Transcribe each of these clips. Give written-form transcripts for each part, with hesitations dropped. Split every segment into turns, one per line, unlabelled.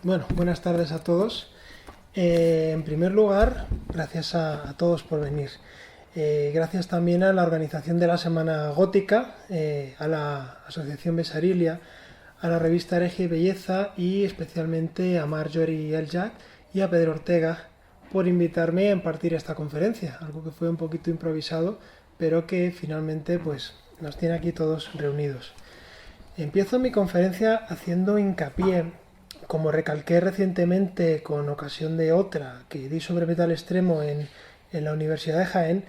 Bueno, buenas tardes a todos. En primer lugar, gracias a todos por venir. Gracias también a la organización de la Semana Gótica, a la Asociación Besarilia, a la revista Hereje y Belleza y especialmente a Marjorie Eljak y a Pedro Ortega por invitarme a impartir esta conferencia, algo que fue un poquito improvisado, pero que finalmente pues nos tiene aquí todos reunidos. Empiezo mi conferencia haciendo hincapié, como recalqué recientemente con ocasión de otra que di sobre metal extremo en la Universidad de Jaén,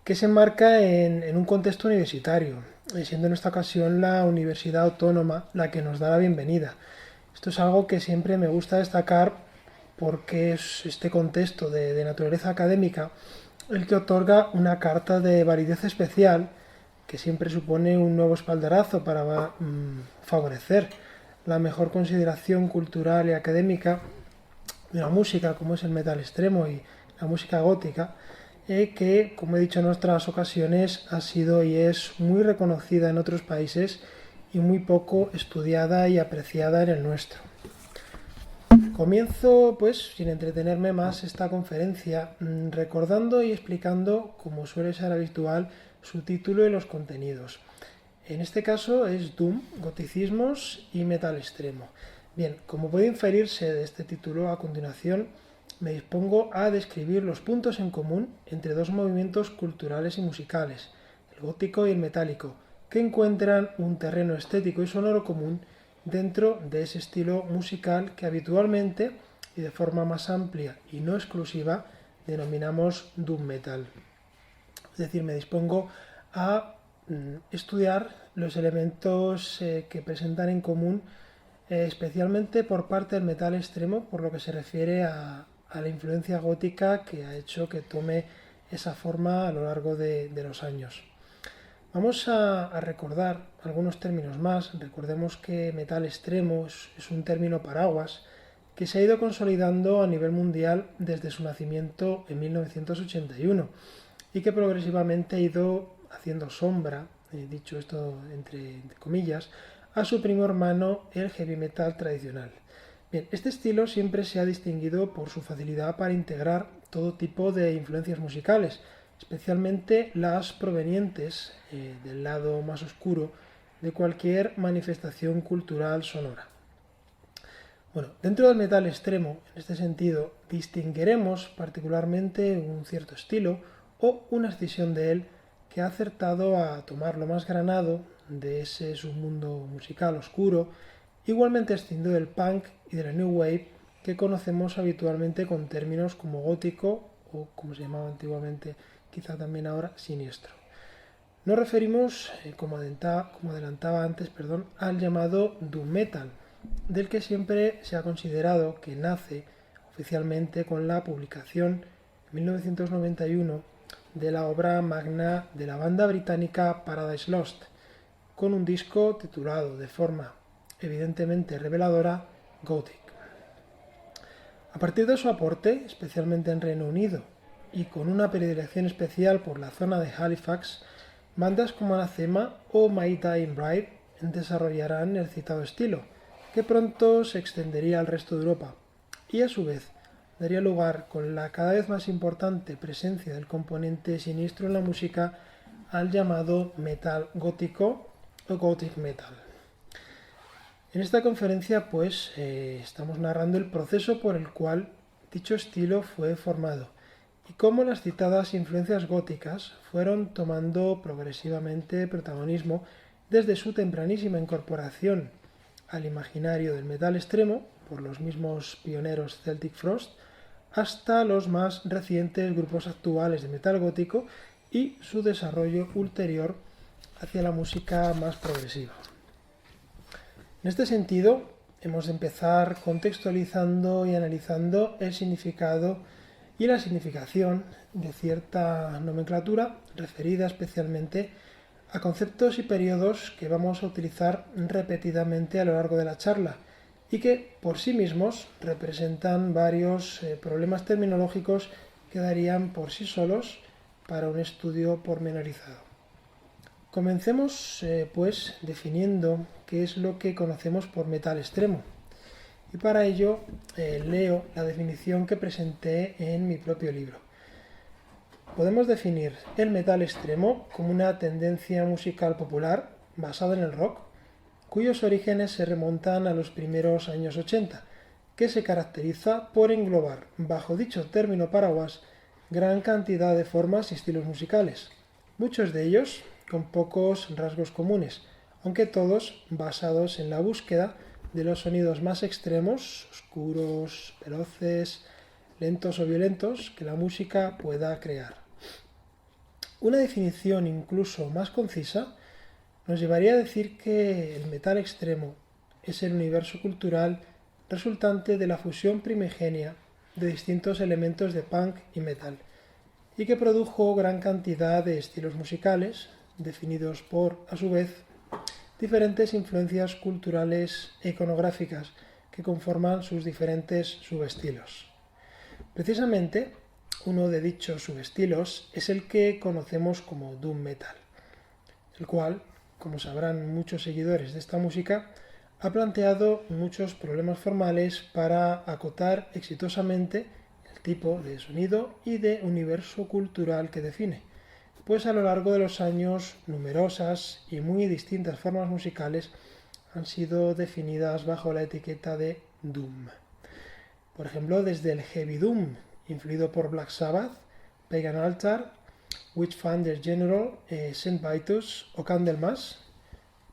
que se enmarca en un contexto universitario, siendo en esta ocasión la Universidad Autónoma la que nos da la bienvenida. Esto es algo que siempre me gusta destacar porque es este contexto de naturaleza académica el que otorga una carta de validez especial que siempre supone un nuevo espaldarazo para favorecer la mejor consideración cultural y académica de la música, como es el metal extremo y la música gótica, que, como he dicho en otras ocasiones, ha sido y es muy reconocida en otros países y muy poco estudiada y apreciada en el nuestro. Comienzo, pues, sin entretenerme más esta conferencia, recordando y explicando, como suele ser habitual, su título y los contenidos. En este caso es Doom, goticismos y metal extremo. Bien, como puede inferirse de este título, a continuación me dispongo a describir los puntos en común entre dos movimientos culturales y musicales, el gótico y el metálico, que encuentran un terreno estético y sonoro común dentro de ese estilo musical que habitualmente y de forma más amplia y no exclusiva denominamos Doom Metal. Es decir, me dispongo a estudiar los elementos que presentan en común, especialmente por parte del metal extremo, por lo que se refiere a la influencia gótica que ha hecho que tome esa forma a lo largo de los años. Vamos a recordar algunos términos más. Recordemos que metal extremo es un término paraguas que se ha ido consolidando a nivel mundial desde su nacimiento en 1981 y que progresivamente ha ido haciendo sombra, dicho esto entre comillas, a su primo hermano, el heavy metal tradicional. Bien, este estilo siempre se ha distinguido por su facilidad para integrar todo tipo de influencias musicales, especialmente las provenientes del lado más oscuro de cualquier manifestación cultural sonora. Bueno, dentro del metal extremo, en este sentido, distinguiremos particularmente un cierto estilo o una escisión de él que ha acertado a tomar lo más granado de ese submundo musical oscuro, igualmente escindido del punk y de la new wave que conocemos habitualmente con términos como gótico o, como se llamaba antiguamente, quizá también ahora, siniestro. Nos referimos, como adelantaba antes, al llamado doom metal, del que siempre se ha considerado que nace oficialmente con la publicación en 1991 de la obra magna de la banda británica Paradise Lost, con un disco titulado de forma evidentemente reveladora Gothic. A partir de su aporte, especialmente en Reino Unido, y con una predilección especial por la zona de Halifax, bandas como Anathema o My Dying Bride desarrollarán el citado estilo, que pronto se extendería al resto de Europa, y a su vez daría lugar, con la cada vez más importante presencia del componente siniestro en la música, al llamado metal gótico o gothic metal. En esta conferencia pues estamos narrando el proceso por el cual dicho estilo fue formado y cómo las citadas influencias góticas fueron tomando progresivamente protagonismo desde su tempranísima incorporación al imaginario del metal extremo por los mismos pioneros Celtic Frost hasta los más recientes grupos actuales de metal gótico y su desarrollo ulterior hacia la música más progresiva. En este sentido, hemos de empezar contextualizando y analizando el significado y la significación de cierta nomenclatura referida especialmente a conceptos y periodos que vamos a utilizar repetidamente a lo largo de la charla y que por sí mismos representan varios problemas terminológicos que darían por sí solos para un estudio pormenorizado. Comencemos pues definiendo qué es lo que conocemos por metal extremo. y para ello leo la definición que presenté en mi propio libro. Podemos definir el metal extremo como una tendencia musical popular basada en el rock, cuyos orígenes se remontan a los primeros años 80, que se caracteriza por englobar bajo dicho término paraguas gran cantidad de formas y estilos musicales, muchos de ellos con pocos rasgos comunes, aunque todos basados en la búsqueda de los sonidos más extremos, oscuros, veloces, lentos o violentos que la música pueda crear. Una definición incluso más concisa nos llevaría a decir que el metal extremo es el universo cultural resultante de la fusión primigenia de distintos elementos de punk y metal, y que produjo gran cantidad de estilos musicales, definidos por, a su vez, diferentes influencias culturales e iconográficas que conforman sus diferentes subestilos. Precisamente, uno de dichos subestilos es el que conocemos como Doom Metal, el cual, como sabrán muchos seguidores de esta música, ha planteado muchos problemas formales para acotar exitosamente el tipo de sonido y de universo cultural que define, pues a lo largo de los años numerosas y muy distintas formas musicales han sido definidas bajo la etiqueta de Doom. Por ejemplo, desde el Heavy Doom, influido por Black Sabbath, Pagan Altar, Witchfinder General, Saint Vitus o Candlemas,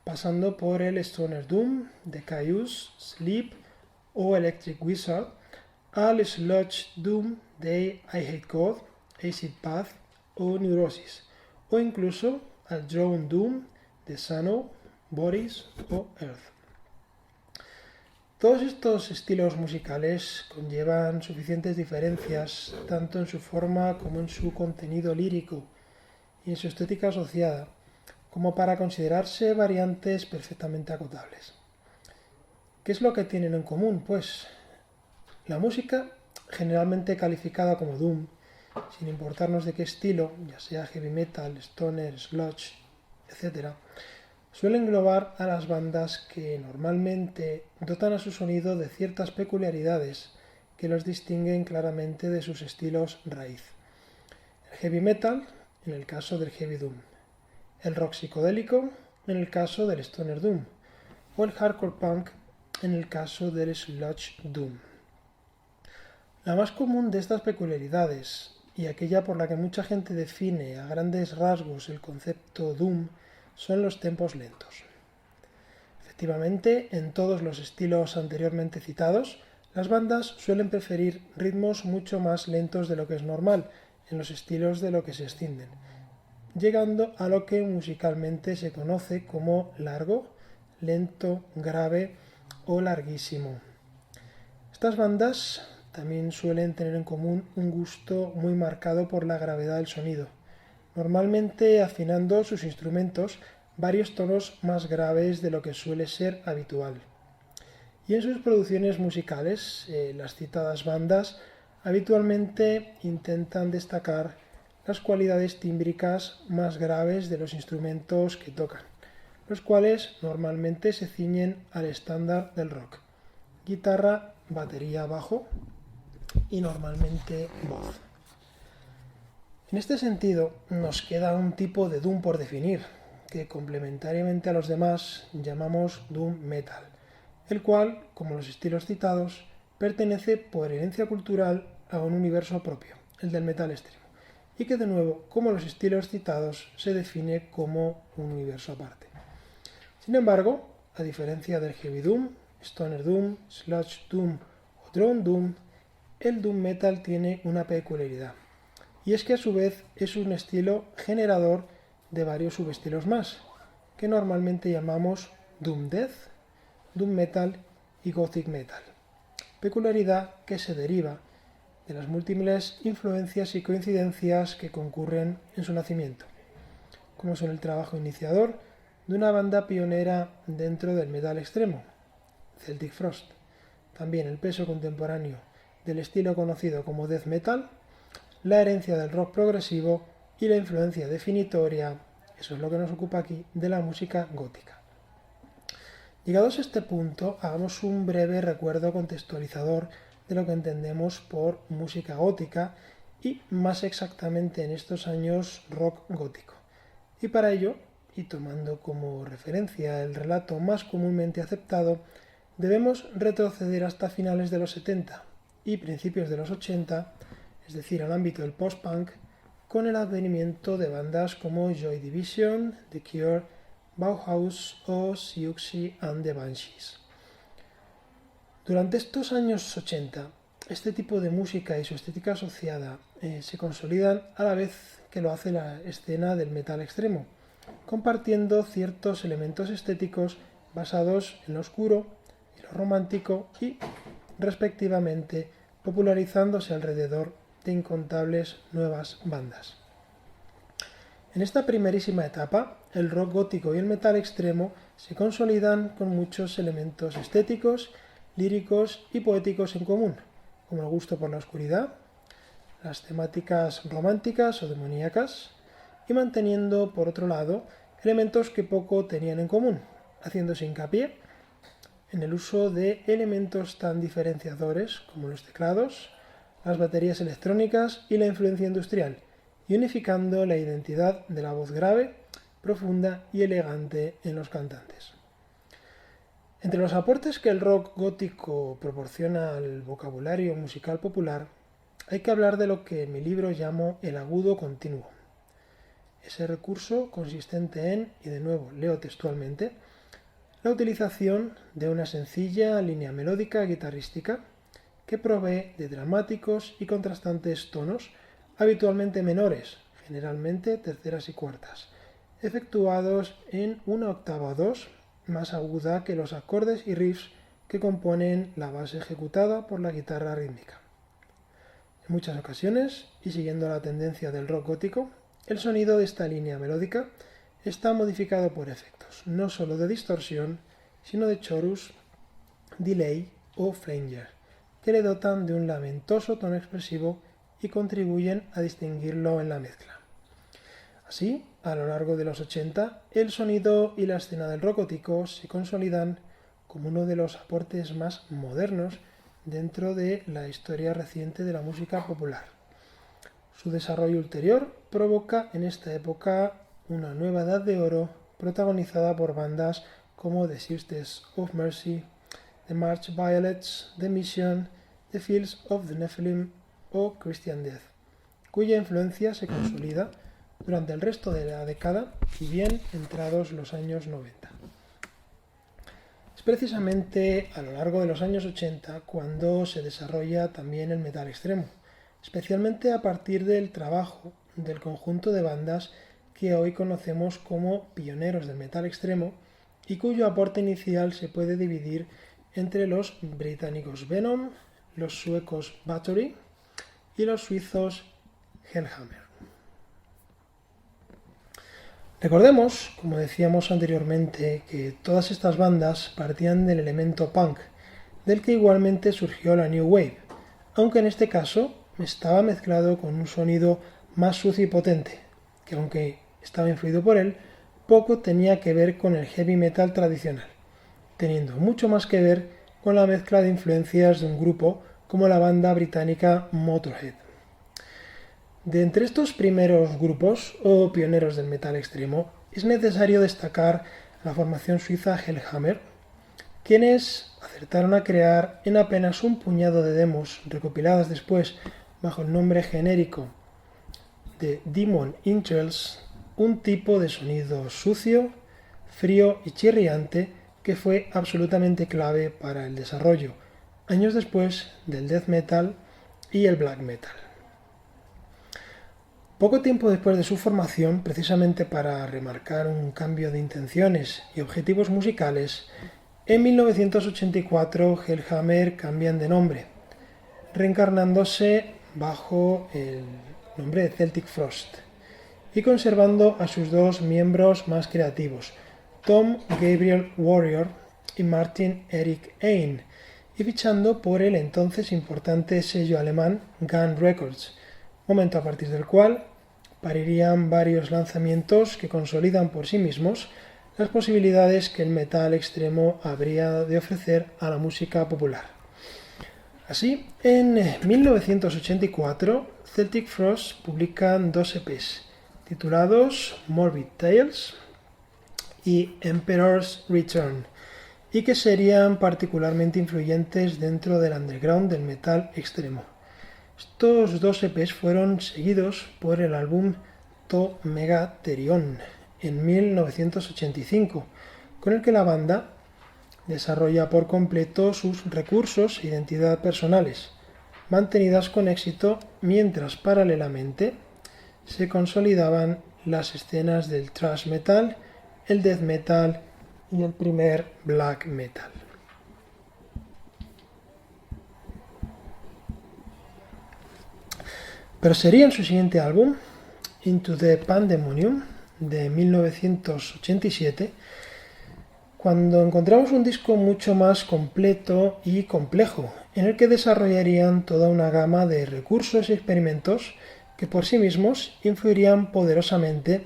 pasando por el Stoner Doom, The Caius, Sleep o Electric Wizard, al Sludge Doom de I Hate God, Acid Path o Neurosis, o incluso al Drone Doom de Sano, Boris o Earth. Todos estos estilos musicales conllevan suficientes diferencias tanto en su forma como en su contenido lírico y en su estética asociada, como para considerarse variantes perfectamente acotables. ¿Qué es lo que tienen en común? Pues la música, generalmente calificada como Doom, sin importarnos de qué estilo, ya sea heavy metal, stoner, sludge, etc., suele englobar a las bandas que normalmente dotan a su sonido de ciertas peculiaridades que los distinguen claramente de sus estilos raíz. El heavy metal, en el caso del heavy doom, el rock psicodélico, en el caso del stoner doom, o el hardcore punk, en el caso del sludge doom. La más común de estas peculiaridades, y aquella por la que mucha gente define a grandes rasgos el concepto doom, son los tempos lentos. Efectivamente, en todos los estilos anteriormente citados, las bandas suelen preferir ritmos mucho más lentos de lo que es normal en los estilos de lo que se escinden, llegando a lo que musicalmente se conoce como largo, lento, grave o larguísimo. Estas bandas también suelen tener en común un gusto muy marcado por la gravedad del sonido, normalmente afinando sus instrumentos varios tonos más graves de lo que suele ser habitual. Y en sus producciones musicales, las citadas bandas habitualmente intentan destacar las cualidades tímbricas más graves de los instrumentos que tocan, los cuales normalmente se ciñen al estándar del rock: guitarra, batería, bajo y normalmente voz. En este sentido, nos queda un tipo de Doom por definir, que complementariamente a los demás llamamos Doom Metal, el cual, como los estilos citados, pertenece por herencia cultural a un universo propio, el del metal extremo, y que de nuevo, como los estilos citados, se define como un universo aparte. Sin embargo, a diferencia del Heavy Doom, Stoner Doom, Sludge Doom o Drone Doom, el Doom Metal tiene una peculiaridad, y es que a su vez es un estilo generador de varios subestilos más, que normalmente llamamos Doom Death, Doom Metal y Gothic Metal, peculiaridad que se deriva de las múltiples influencias y coincidencias que concurren en su nacimiento, como son el trabajo iniciador de una banda pionera dentro del metal extremo, Celtic Frost, también el peso contemporáneo del estilo conocido como death metal, la herencia del rock progresivo y la influencia definitoria, eso es lo que nos ocupa aquí, de la música gótica. Llegados a este punto, hagamos un breve recuerdo contextualizador de lo que entendemos por música gótica y más exactamente en estos años rock gótico. Y para ello, y tomando como referencia el relato más comúnmente aceptado, debemos retroceder hasta finales de los 70 y principios de los 80, es decir, al ámbito del post-punk, con el advenimiento de bandas como Joy Division, The Cure, Bauhaus o Siouxsie and the Banshees. Durante estos años 80, este tipo de música y su estética asociada se consolidan a la vez que lo hace la escena del metal extremo, compartiendo ciertos elementos estéticos basados en lo oscuro y lo romántico y, respectivamente, popularizándose alrededor de incontables nuevas bandas. En esta primerísima etapa, el rock gótico y el metal extremo se consolidan con muchos elementos estéticos, líricos y poéticos en común, como el gusto por la oscuridad, las temáticas románticas o demoníacas, y manteniendo, por otro lado, elementos que poco tenían en común, haciéndose hincapié en el uso de elementos tan diferenciadores como los teclados, las baterías electrónicas y la influencia industrial, y unificando la identidad de la voz grave, profunda y elegante en los cantantes. Entre los aportes que el rock gótico proporciona al vocabulario musical popular, hay que hablar de lo que en mi libro llamo el agudo continuo. Ese recurso consistente en, y de nuevo leo textualmente, la utilización de una sencilla línea melódica guitarrística que provee de dramáticos y contrastantes tonos, habitualmente menores, generalmente terceras y cuartas, efectuados en una octava o dos, más aguda que los acordes y riffs que componen la base ejecutada por la guitarra rítmica. En muchas ocasiones, y siguiendo la tendencia del rock gótico, el sonido de esta línea melódica está modificado por efectos, no solo de distorsión, sino de chorus, delay o flanger, que le dotan de un lamentoso tono expresivo y contribuyen a distinguirlo en la mezcla. Así, a lo largo de los 80, el sonido y la escena del rock gótico se consolidan como uno de los aportes más modernos dentro de la historia reciente de la música popular. Su desarrollo ulterior provoca en esta época una nueva edad de oro protagonizada por bandas como The Sisters of Mercy, The March Violets, The Mission, The Fields of the Nephilim o Christian Death, cuya influencia se consolida durante el resto de la década y bien entrados los años 90. Es precisamente a lo largo de los años 80 cuando se desarrolla también el metal extremo, especialmente a partir del trabajo del conjunto de bandas que hoy conocemos como pioneros del metal extremo y cuyo aporte inicial se puede dividir entre los británicos Venom, los suecos Bathory y los suizos Hellhammer. Recordemos, como decíamos anteriormente, que todas estas bandas partían del elemento punk, del que igualmente surgió la New Wave, aunque en este caso estaba mezclado con un sonido más sucio y potente, que aunque estaba influido por él, poco tenía que ver con el heavy metal tradicional, teniendo mucho más que ver con la mezcla de influencias de un grupo como la banda británica Motorhead. De entre estos primeros grupos o pioneros del metal extremo, es necesario destacar la formación suiza Hellhammer, quienes acertaron a crear en apenas un puñado de demos recopiladas después bajo el nombre genérico de Demon Angels, un tipo de sonido sucio, frío y chirriante que fue absolutamente clave para el desarrollo, años después, del death metal y el black metal. Poco tiempo después de su formación, precisamente para remarcar un cambio de intenciones y objetivos musicales, en 1984 Hellhammer cambian de nombre, reencarnándose bajo el nombre de Celtic Frost y conservando a sus dos miembros más creativos, Tom Gabriel Warrior y Martin Eric Ein, y fichando por el entonces importante sello alemán Gun Records, momento a partir del cual parirían varios lanzamientos que consolidan por sí mismos las posibilidades que el metal extremo habría de ofrecer a la música popular. Así, en 1984, Celtic Frost publican dos EPs, titulados Morbid Tales y Emperor's Return, y que serían particularmente influyentes dentro del underground del metal extremo. Estos dos EPs fueron seguidos por el álbum To Megatherion en 1985, con el que la banda desarrolla por completo sus recursos e identidad personales, mantenidas con éxito mientras paralelamente se consolidaban las escenas del thrash metal, el death metal y el primer black metal. Pero sería en su siguiente álbum, Into the Pandemonium, de 1987, cuando encontramos un disco mucho más completo y complejo, en el que desarrollarían toda una gama de recursos y experimentos que por sí mismos influirían poderosamente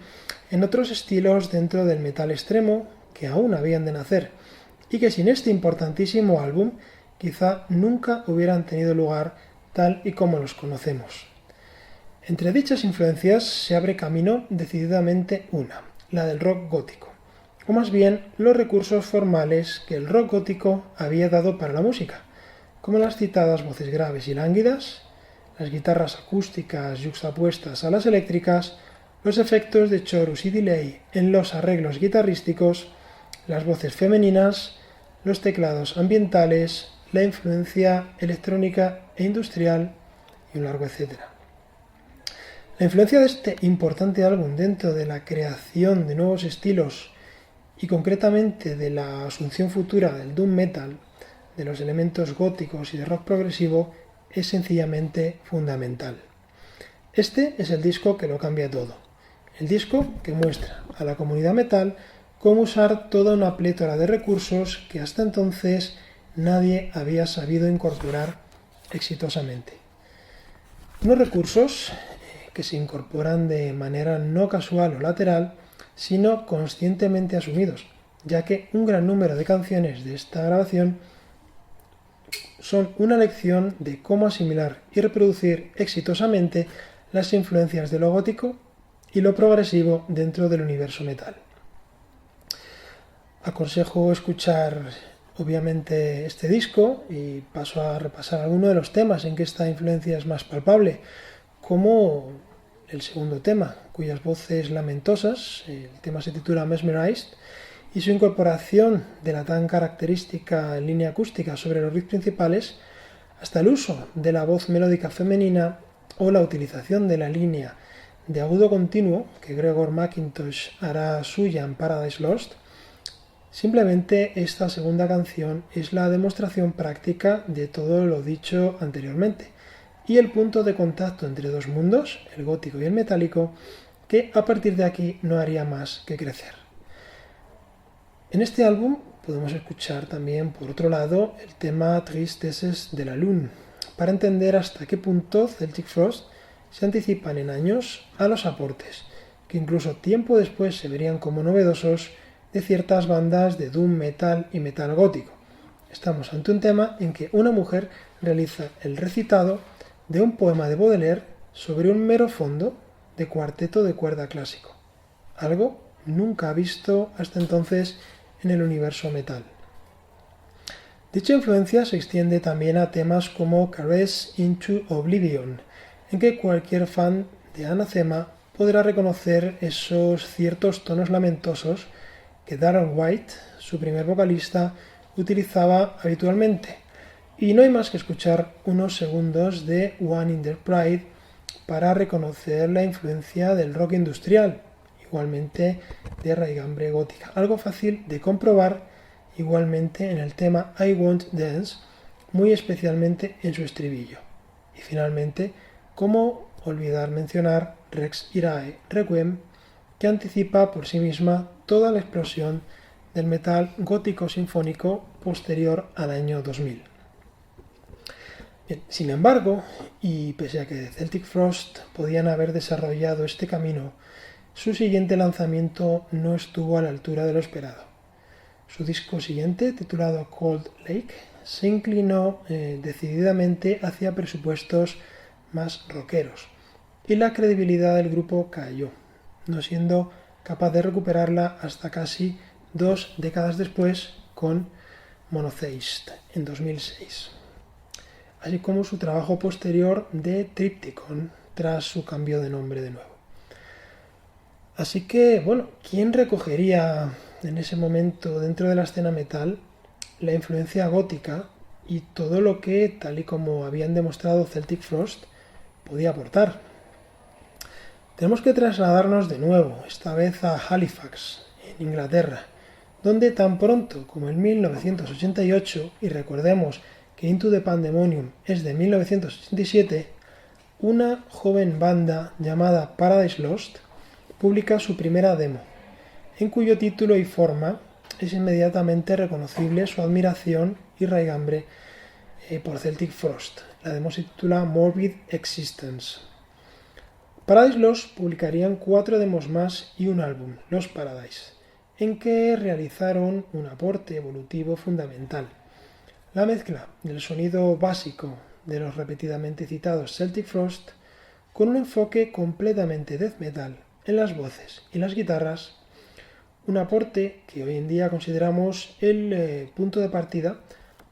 en otros estilos dentro del metal extremo que aún habían de nacer, y que sin este importantísimo álbum quizá nunca hubieran tenido lugar tal y como los conocemos. Entre dichas influencias se abre camino decididamente una, la del rock gótico, o más bien los recursos formales que el rock gótico había dado para la música, como las citadas voces graves y lánguidas, las guitarras acústicas yuxtapuestas a las eléctricas, los efectos de chorus y delay en los arreglos guitarrísticos, las voces femeninas, los teclados ambientales, la influencia electrónica e industrial y un largo etcétera. La influencia de este importante álbum dentro de la creación de nuevos estilos y concretamente de la asunción futura del doom metal, de los elementos góticos y de rock progresivo, es sencillamente fundamental. Este es el disco que lo cambia todo. El disco que muestra a la comunidad metal cómo usar toda una plétora de recursos que hasta entonces nadie había sabido incorporar exitosamente. Unos recursos que se incorporan de manera no casual o lateral, sino conscientemente asumidos, ya que un gran número de canciones de esta grabación son una lección de cómo asimilar y reproducir exitosamente las influencias de lo gótico y lo progresivo dentro del universo metal. Aconsejo escuchar obviamente este disco y paso a repasar algunos de los temas en que esta influencia es más palpable, como el segundo tema, cuyas voces lamentosas, el tema se titula Mesmerized, y su incorporación de la tan característica línea acústica sobre los riffs principales, hasta el uso de la voz melódica femenina o la utilización de la línea de agudo continuo que Gregor Mackintosh hará suya en Paradise Lost. Simplemente esta segunda canción es la demostración práctica de todo lo dicho anteriormente y el punto de contacto entre dos mundos, el gótico y el metálico, que a partir de aquí no haría más que crecer. En este álbum podemos escuchar también, por otro lado, el tema Tristesses de la Lune, para entender hasta qué punto Celtic Frost se anticipan en años a los aportes, que incluso tiempo después se verían como novedosos de ciertas bandas de doom metal y metal gótico. Estamos ante un tema en que una mujer realiza el recitado de un poema de Baudelaire sobre un mero fondo de cuarteto de cuerda clásico, algo nunca visto hasta entonces en el universo metal. Dicha influencia se extiende también a temas como Caress into Oblivion, en que cualquier fan de Anathema podrá reconocer esos ciertos tonos lamentosos que Darren White, su primer vocalista, utilizaba habitualmente. Y no hay más que escuchar unos segundos de One in the Pride para reconocer la influencia del rock industrial, igualmente de raigambre gótica. Algo fácil de comprobar igualmente en el tema I Won't Dance, muy especialmente en su estribillo. Y finalmente, cómo olvidar mencionar Rex Irae Requiem, que anticipa por sí misma toda la explosión del metal gótico sinfónico posterior al año 2000. Bien, sin embargo, y pese a que Celtic Frost podían haber desarrollado este camino su siguiente lanzamiento no estuvo a la altura de lo esperado. Su disco siguiente, titulado Cold Lake, se inclinó decididamente hacia presupuestos más rockeros y la credibilidad del grupo cayó, no siendo capaz de recuperarla hasta casi 2 décadas después con Monotheist en 2006, así como su trabajo posterior de Triptykon tras su cambio de nombre de nuevo. Así que, bueno, ¿quién recogería en ese momento dentro de la escena metal la influencia gótica y todo lo que, tal y como habían demostrado Celtic Frost, podía aportar? Tenemos que trasladarnos de nuevo, esta vez a Halifax, en Inglaterra, donde tan pronto como en 1988, y recordemos que Into the Pandemonium es de 1987, una joven banda llamada Paradise Lost publica su primera demo, en cuyo título y forma es inmediatamente reconocible su admiración y raigambre por Celtic Frost. La demo se titula Morbid Existence. Paradise Lost publicarían 4 demos más y un álbum, Lost Paradise, en que realizaron un aporte evolutivo fundamental. La mezcla del sonido básico de los repetidamente citados Celtic Frost con un enfoque completamente death metal en las voces y las guitarras, un aporte que hoy en día consideramos el punto de partida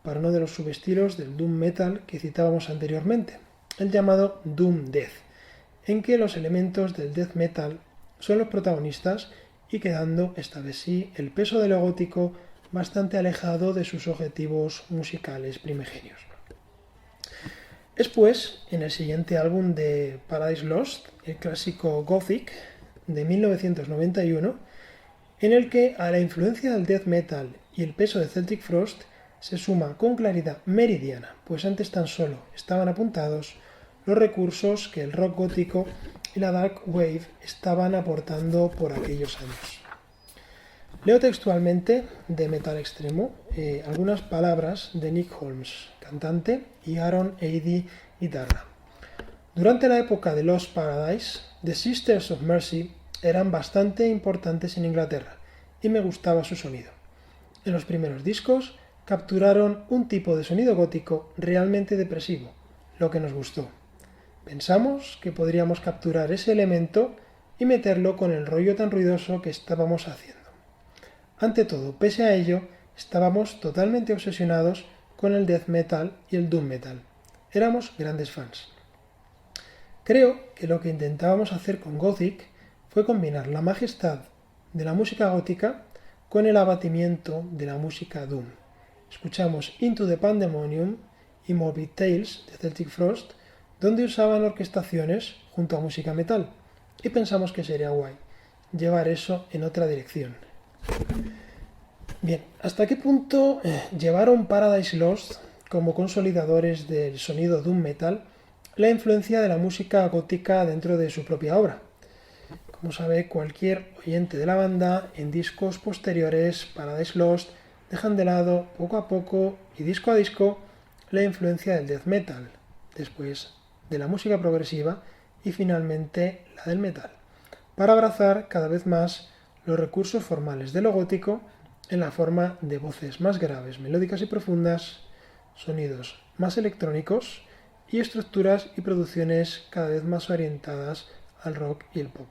para uno de los subestilos del doom metal que citábamos anteriormente, el llamado doom death, en que los elementos del death metal son los protagonistas y quedando, esta vez sí, el peso de lo gótico bastante alejado de sus objetivos musicales primigenios. Es pues, en el siguiente álbum de Paradise Lost, el clásico Gothic de 1991, en el que a la influencia del death metal y el peso de Celtic Frost se suma con claridad meridiana, pues antes tan solo estaban apuntados los recursos que el rock gótico y la dark wave estaban aportando por aquellos años. Leo textualmente de Metal Extremo algunas palabras de Nick Holmes, cantante, y Aaron Eidy, guitarra. Durante la época de Lost Paradise, The Sisters of Mercy eran bastante importantes en Inglaterra y me gustaba su sonido. En los primeros discos capturaron un tipo de sonido gótico realmente depresivo, lo que nos gustó. Pensamos que podríamos capturar ese elemento y meterlo con el rollo tan ruidoso que estábamos haciendo. Ante todo, pese a ello, estábamos totalmente obsesionados con el death metal y el doom metal. Éramos grandes fans. Creo que lo que intentábamos hacer con Gothic fue combinar la majestad de la música gótica con el abatimiento de la música doom. Escuchamos Into the Pandemonium y Morbid Tales de Celtic Frost, donde usaban orquestaciones junto a música metal, y pensamos que sería guay llevar eso en otra dirección. Bien, ¿hasta qué punto llevaron Paradise Lost como consolidadores del sonido doom metal la influencia de la música gótica dentro de su propia obra? Como sabe cualquier oyente de la banda, en discos posteriores Paradise Lost dejan de lado poco a poco y disco a disco la influencia del death metal, después de la música progresiva y finalmente la del metal, para abrazar cada vez más los recursos formales de lo gótico en la forma de voces más graves, melódicas y profundas, sonidos más electrónicos y estructuras y producciones cada vez más orientadas al rock y el pop.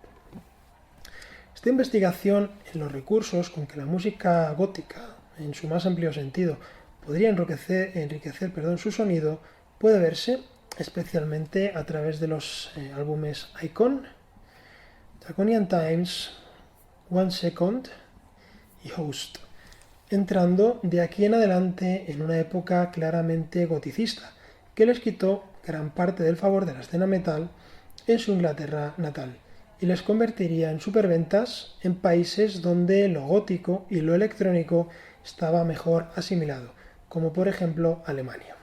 Esta investigación en los recursos con que la música gótica, en su más amplio sentido, podría enriquecer su sonido, puede verse especialmente a través de los álbumes Icon, Draconian Times, One Second y Host, entrando de aquí en adelante en una época claramente goticista, que les quitó gran parte del favor de la escena metal en su Inglaterra natal y les convertiría en superventas en países donde lo gótico y lo electrónico estaba mejor asimilado, como por ejemplo Alemania.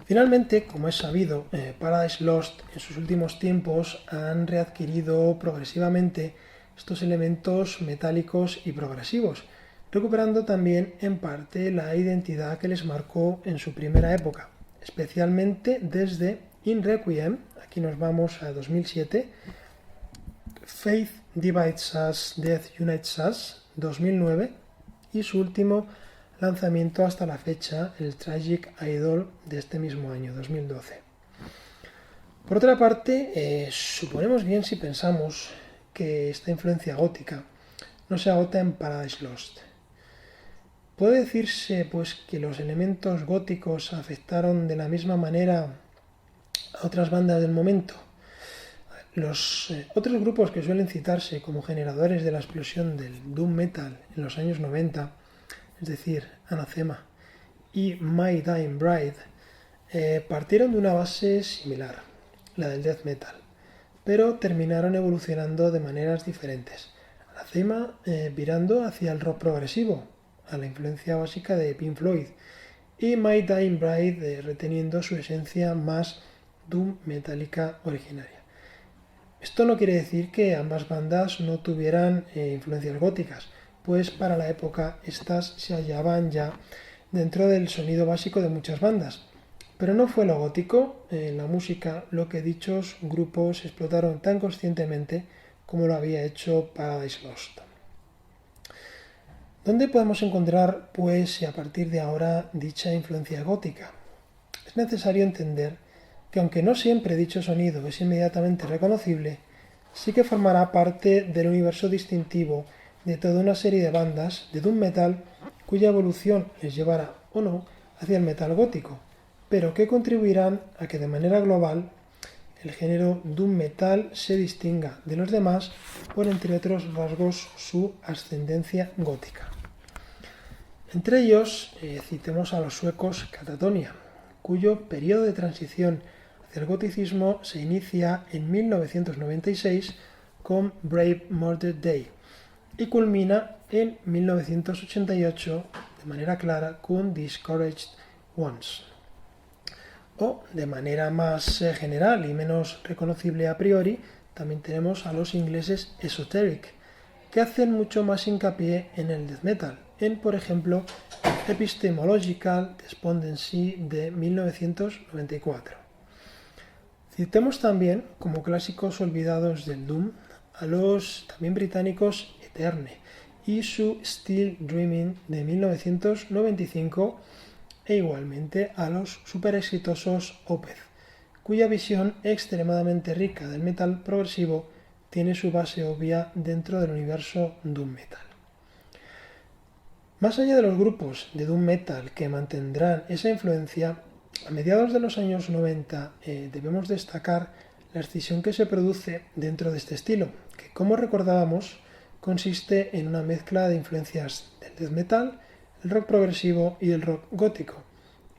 Finalmente, como es sabido, Paradise Lost en sus últimos tiempos han readquirido progresivamente estos elementos metálicos y progresivos, recuperando también en parte la identidad que les marcó en su primera época, especialmente desde In Requiem, aquí nos vamos a 2007, Faith Divides Us, Death Unites Us, 2009, y su último lanzamiento hasta la fecha, el Tragic Idol, de este mismo año, 2012. Por otra parte, suponemos bien si pensamos que esta influencia gótica no se agota en Paradise Lost. ¿Puede decirse pues que los elementos góticos afectaron de la misma manera a otras bandas del momento? Los otros grupos que suelen citarse como generadores de la explosión del doom metal en los años 90, es decir, Anathema y My Dying Bride, partieron de una base similar, la del death metal, pero terminaron evolucionando de maneras diferentes. Anathema virando hacia el rock progresivo, a la influencia básica de Pink Floyd, y My Dying Bride reteniendo su esencia más doom metálica originaria. Esto no quiere decir que ambas bandas no tuvieran influencias góticas, pues para la época estas se hallaban ya dentro del sonido básico de muchas bandas. Pero no fue lo gótico en la música lo que dichos grupos explotaron tan conscientemente como lo había hecho Paradise Lost. ¿Dónde podemos encontrar, pues, a partir de ahora dicha influencia gótica? Es necesario entender que aunque no siempre dicho sonido es inmediatamente reconocible, sí que formará parte del universo distintivo de toda una serie de bandas de doom metal cuya evolución les llevará o no hacia el metal gótico, pero que contribuirán a que de manera global el género doom metal se distinga de los demás por, entre otros rasgos, su ascendencia gótica. Entre ellos citemos a los suecos Katatonia, cuyo periodo de transición el goticismo se inicia en 1996 con Brave Murder Day y culmina en 1988 de manera clara con Discouraged Ones. O de manera más general y menos reconocible a priori, también tenemos a los ingleses Esoteric, que hacen mucho más hincapié en el death metal, en por ejemplo Epistemological Despondency de 1994. Citemos también, como clásicos olvidados del doom, a los también británicos Eterne y su Still Dreaming de 1995 e igualmente a los super exitosos Opeth, cuya visión extremadamente rica del metal progresivo tiene su base obvia dentro del universo doom metal. Más allá de los grupos de doom metal que mantendrán esa influencia, a mediados de los años 90 debemos destacar la escisión que se produce dentro de este estilo, que como recordábamos consiste en una mezcla de influencias del death metal, el rock progresivo y el rock gótico,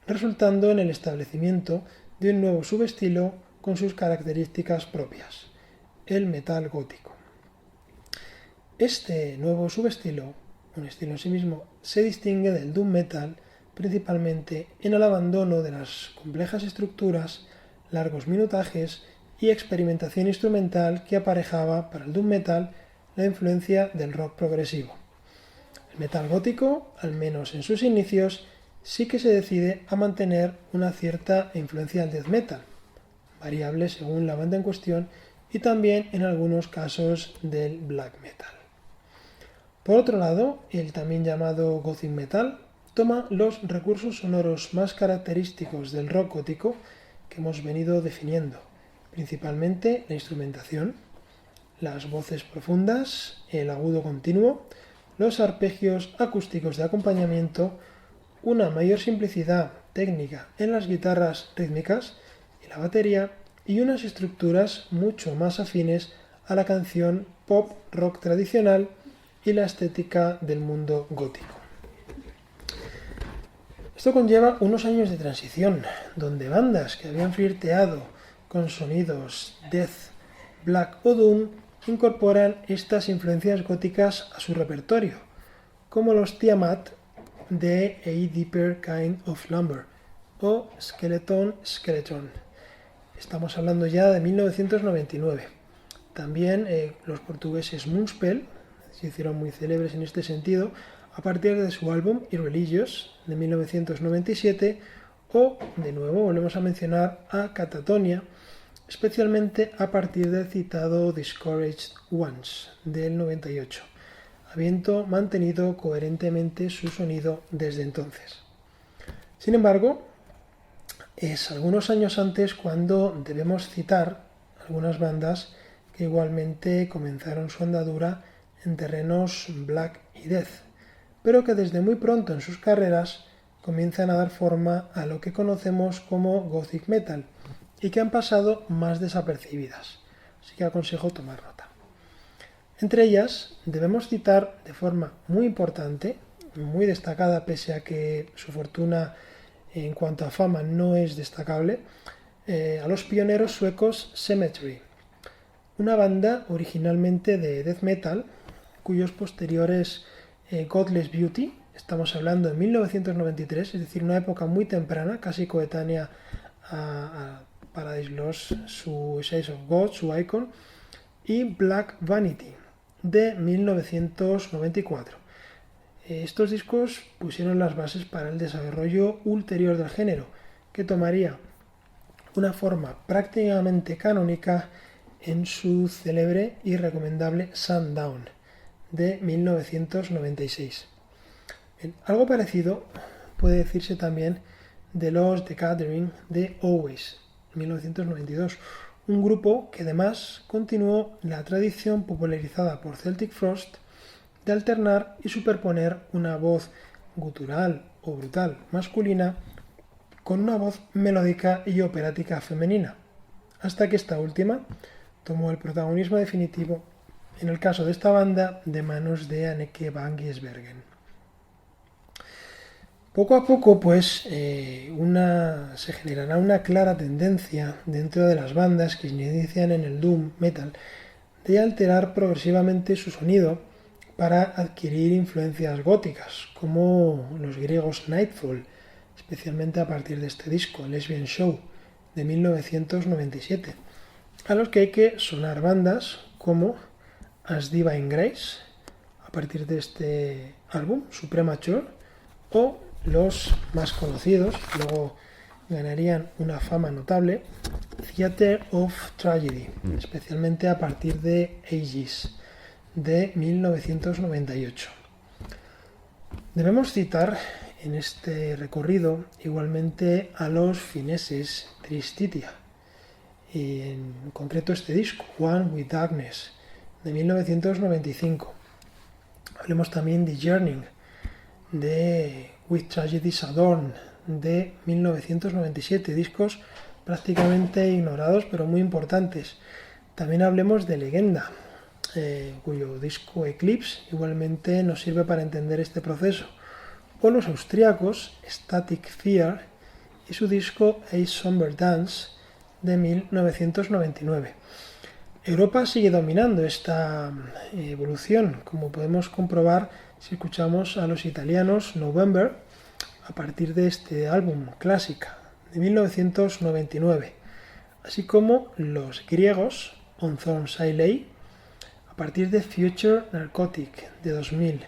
resultando en el establecimiento de un nuevo subestilo con sus características propias, el metal gótico. Este nuevo subestilo, un estilo en sí mismo, se distingue del doom metal principalmente en el abandono de las complejas estructuras, largos minutajes y experimentación instrumental que aparejaba para el doom metal la influencia del rock progresivo. El metal gótico, al menos en sus inicios, sí que se decide a mantener una cierta influencia del death metal, variable según la banda en cuestión y también en algunos casos del black metal. Por otro lado, el también llamado gothic metal toma los recursos sonoros más característicos del rock gótico que hemos venido definiendo, principalmente la instrumentación, las voces profundas, el agudo continuo, los arpegios acústicos de acompañamiento, una mayor simplicidad técnica en las guitarras rítmicas y la batería y unas estructuras mucho más afines a la canción pop rock tradicional y la estética del mundo gótico. Esto conlleva unos años de transición, donde bandas que habían flirteado con sonidos death, black o doom incorporan estas influencias góticas a su repertorio, como los Tiamat de A Deeper Kind of Lumber o Skeleton. Estamos hablando ya de 1999. También los portugueses Moonspell se hicieron muy célebres en este sentido a partir de su álbum Irreligious de 1997, o de nuevo volvemos a mencionar a Katatonia, especialmente a partir del citado Discouraged Ones del 98, habiendo mantenido coherentemente su sonido desde entonces. Sin embargo, es algunos años antes cuando debemos citar algunas bandas que igualmente comenzaron su andadura en terrenos black y death, pero que desde muy pronto en sus carreras comienzan a dar forma a lo que conocemos como gothic metal y que han pasado más desapercibidas, así que aconsejo tomar nota. Entre ellas debemos citar de forma muy importante, muy destacada pese a que su fortuna en cuanto a fama no es destacable, a los pioneros suecos Symmetry, una banda originalmente de death metal cuyos posteriores Godless Beauty, estamos hablando de 1993, es decir, una época muy temprana, casi coetánea a Paradise Lost, su Shades of God, su Icon, y Black Vanity de 1994. Estos discos pusieron las bases para el desarrollo ulterior del género, que tomaría una forma prácticamente canónica en su célebre y recomendable Sundown de 1996. Algo parecido puede decirse también de los The Gathering de Always, 1992, un grupo que además continuó la tradición popularizada por Celtic Frost de alternar y superponer una voz gutural o brutal masculina con una voz melódica y operática femenina, hasta que esta última tomó el protagonismo definitivo, en el caso de esta banda, de manos de Anneke van Giersbergen. Poco a poco, pues, se generará una clara tendencia dentro de las bandas que se inician en el doom metal de alterar progresivamente su sonido para adquirir influencias góticas, como los griegos Nightfall, especialmente a partir de este disco, Lesbian Show, de 1997, a los que hay que sonar bandas como As Divine Grace, a partir de este álbum, Supremature, o los más conocidos, luego ganarían una fama notable, Theatre of Tragedy, especialmente a partir de Aegis, de 1998. Debemos citar en este recorrido igualmente a los fineses Tristitia, y en concreto este disco, One with Darkness, de 1995. Hablemos también de Journey, de With Tragedies Adorned, de 1997, discos prácticamente ignorados pero muy importantes. También hablemos de Legenda, cuyo disco Eclipse igualmente nos sirve para entender este proceso, o los austríacos Static Fear y su disco A Somber Dance de 1999. Europa sigue dominando esta evolución, como podemos comprobar si escuchamos a los italianos November a partir de este álbum Clásica de 1999, así como los griegos On Thorns I Lay a partir de Future Narcotic de 2000,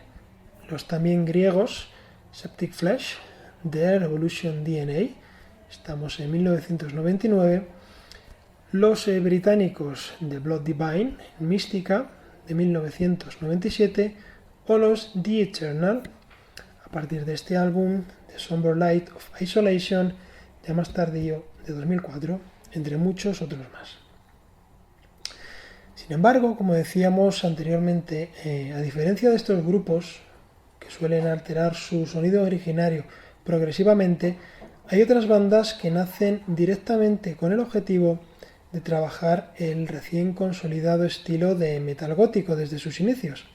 los también griegos Septic Flesh de Revolution DNA, estamos en 1999, los británicos de Blood Divine, Mística, de 1997, o los The Eternal, a partir de este álbum, The Somber Light of Isolation, ya más tardío, de 2004, entre muchos otros más. Sin embargo, como decíamos anteriormente, a diferencia de estos grupos, que suelen alterar su sonido originario progresivamente, hay otras bandas que nacen directamente con el objetivo de trabajar el recién consolidado estilo de metal gótico desde sus inicios,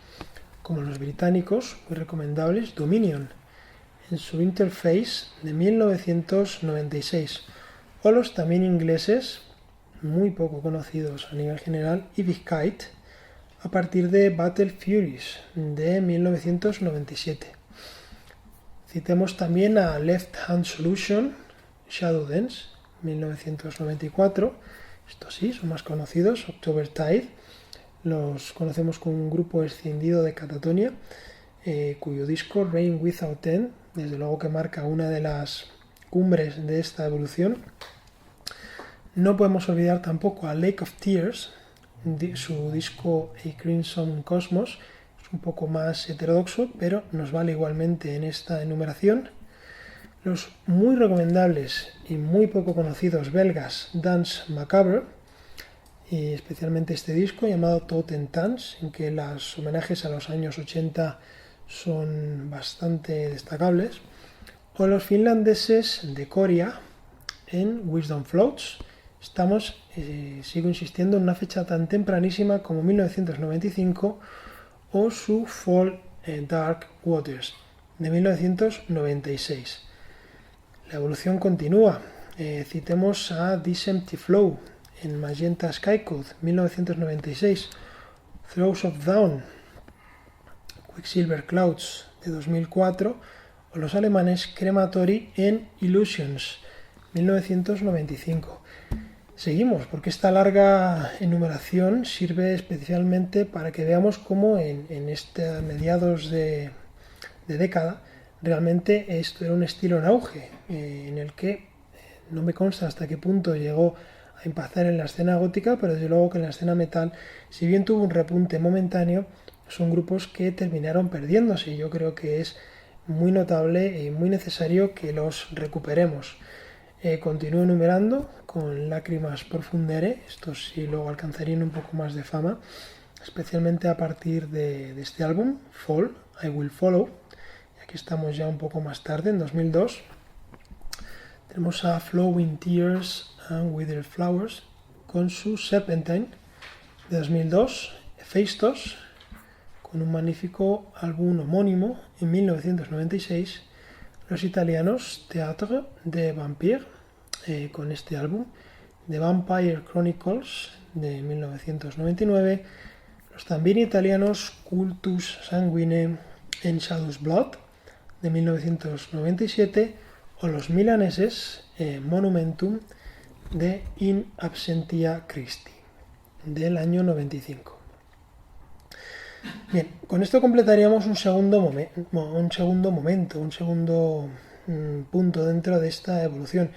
como los británicos, muy recomendables, Dominion, en su Interface de 1996, o los también ingleses, muy poco conocidos a nivel general, Kite, a partir de Battle Furies de 1997. Citemos también a Left Hand Solution, Shadow Dance, 1994. Estos sí, son más conocidos, October Tide. Los conocemos como un grupo escindido de Catatonia, cuyo disco Rain Without End, desde luego que marca una de las cumbres de esta evolución. No podemos olvidar tampoco a Lake of Tears, su disco A Crimson Cosmos. Es un poco más heterodoxo, pero nos vale igualmente en esta enumeración. Los muy recomendables y muy poco conocidos belgas Dance Macabre, y especialmente este disco llamado Toten Tans, en que los homenajes a los años 80 son bastante destacables, o los finlandeses de Coria en Wisdom Floats. Sigo insistiendo, en una fecha tan tempranísima como 1995, o su Fall Dark Waters de 1996. La evolución continúa. Citemos a This Empty Flow en Magenta Skycode 1996, Throws of Dawn, Quicksilver Clouds de 2004, o los alemanes Crematory en Illusions 1995. Seguimos, porque esta larga enumeración sirve especialmente para que veamos cómo en este mediados de década realmente esto era un estilo en auge, en el que no me consta hasta qué punto llegó a impactar en la escena gótica, pero desde luego que en la escena metal, si bien tuvo un repunte momentáneo, son grupos que terminaron perdiéndose, y yo creo que es muy notable y muy necesario que los recuperemos. Continúo enumerando con Lágrimas Profundere. Estos sí luego alcanzarían un poco más de fama, especialmente a partir de este álbum, Fall, I Will Follow. Y aquí estamos ya un poco más tarde, en 2002. Tenemos a Flowing Tears and Withered Flowers con su Serpentine de 2002, Hephaestus con un magnífico álbum homónimo en 1996, los italianos Théâtre de Vampire con este álbum, The Vampire Chronicles de 1999, los también italianos Cultus Sanguine en Shadow's Blood de 1997, o los milaneses Monumentum de In Absentia Christi del año 95. Bien, con esto completaríamos un segundo punto dentro de esta evolución.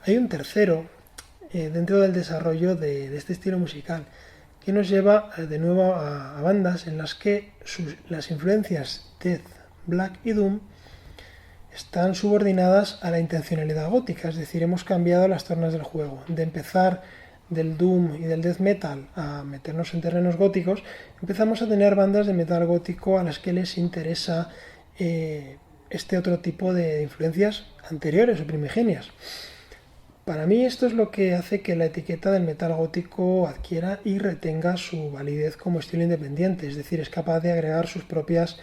Hay un tercero dentro del desarrollo de este estilo musical, que nos lleva de nuevo a bandas en las que las influencias Death, Black y Doom están subordinadas a la intencionalidad gótica, es decir, hemos cambiado las tornas del juego. De empezar del Doom y del Death Metal a meternos en terrenos góticos, empezamos a tener bandas de metal gótico a las que les interesa este otro tipo de influencias anteriores o primigenias. Para mí esto es lo que hace que la etiqueta del metal gótico adquiera y retenga su validez como estilo independiente, es decir, es capaz de agregar sus propias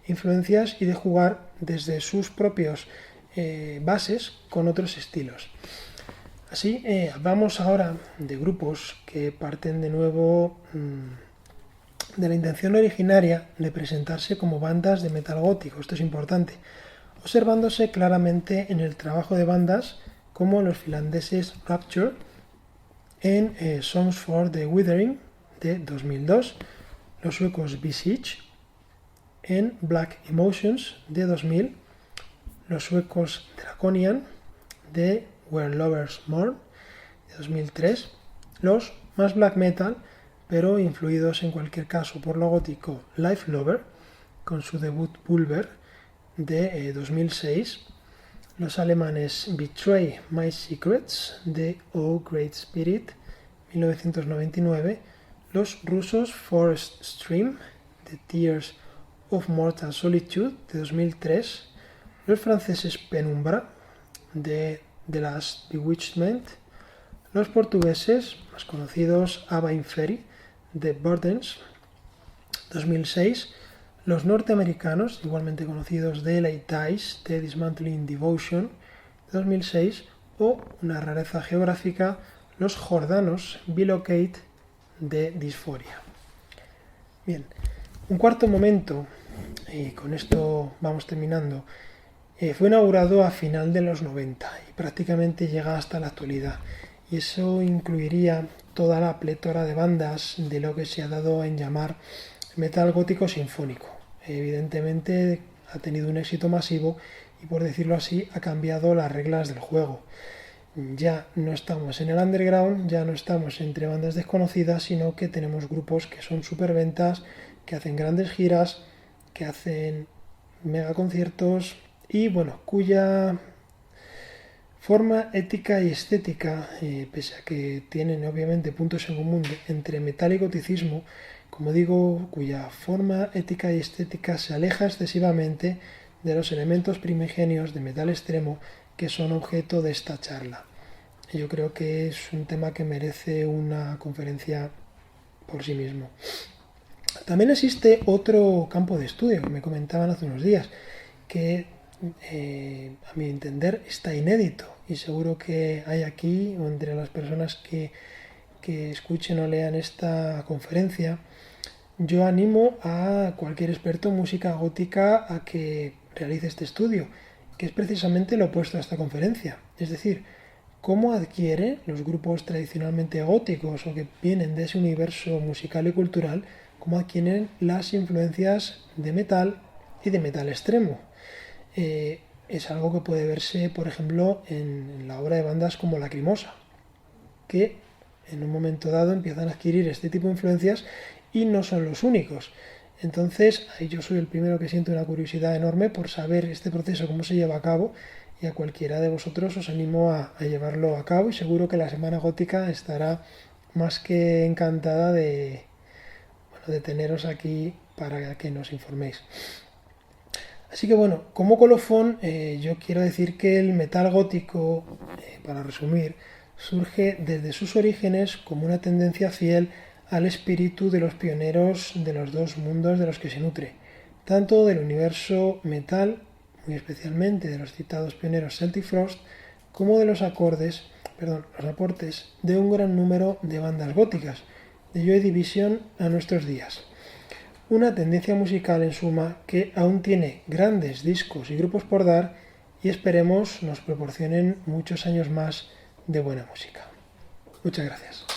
influencias y de jugar desde sus propios bases con otros estilos. Así, hablamos ahora de grupos que parten de nuevo de la intención originaria de presentarse como bandas de metal gótico. Esto es importante, observándose claramente en el trabajo de bandas como los finlandeses Rapture en Songs for the Withering de 2002, los suecos Visage en Black Emotions de 2000, los suecos Draconian de Where Lovers Mourn de 2003, los más black metal pero influidos en cualquier caso por lo gótico Life Lover con su debut Pulver de 2006, los alemanes Betray My Secrets de Oh Great Spirit 1999, los rusos Forest Stream de Tears of Mortal Solitude de 2003, los franceses Penumbra de The Last Bewitchment, los portugueses más conocidos Ava Inferi de Burdens 2006, los norteamericanos igualmente conocidos The Late Dice de Dismantling Devotion de 2006, o una rareza geográfica, los jordanos Bilocate de Dysphoria. Bien, un cuarto momento, y con esto vamos terminando, fue inaugurado a final de los 90 y prácticamente llega hasta la actualidad, y eso incluiría toda la plétora de bandas de lo que se ha dado en llamar metal gótico sinfónico. Evidentemente ha tenido un éxito masivo y, por decirlo así, ha cambiado las reglas del juego. ya no estamos en el underground, ya no estamos entre bandas desconocidas, sino que tenemos grupos que son superventas, que hacen grandes giras, que hacen mega conciertos y bueno, cuya forma ética y estética, pese a que tienen obviamente puntos en común entre metal y goticismo, como digo, cuya forma ética y estética se aleja excesivamente de los elementos primigenios de metal extremo que son objeto de esta charla. Yo creo que es un tema que merece una conferencia por sí mismo. También existe otro campo de estudio que me comentaban hace unos días, que a mi entender está inédito y seguro que hay aquí, o entre las personas que escuchen o lean esta conferencia, yo animo a cualquier experto en música gótica a que realice este estudio, que es precisamente lo opuesto a esta conferencia. Es decir, cómo adquiere los grupos tradicionalmente góticos o que vienen de ese universo musical y cultural, cómo adquieren las influencias de metal y de metal extremo. Es algo que puede verse, por ejemplo, en la obra de bandas como Lacrimosa, que en un momento dado empiezan a adquirir este tipo de influencias y no son los únicos. Entonces, ahí yo soy el primero que siento una curiosidad enorme por saber este proceso, cómo se lleva a cabo, y a cualquiera de vosotros os animo a llevarlo a cabo y seguro que la Semana Gótica estará más que encantada de teneros aquí para que nos informéis. Así que bueno, como colofón, yo quiero decir que el metal gótico, para resumir, surge desde sus orígenes como una tendencia fiel al espíritu de los pioneros de los dos mundos de los que se nutre, tanto del universo metal, muy especialmente de los citados pioneros Celtic Frost, como de los aportes de un gran número de bandas góticas, de Joy Division a nuestros días. Una tendencia musical en suma que aún tiene grandes discos y grupos por dar y esperemos nos proporcionen muchos años más de buena música. Muchas gracias.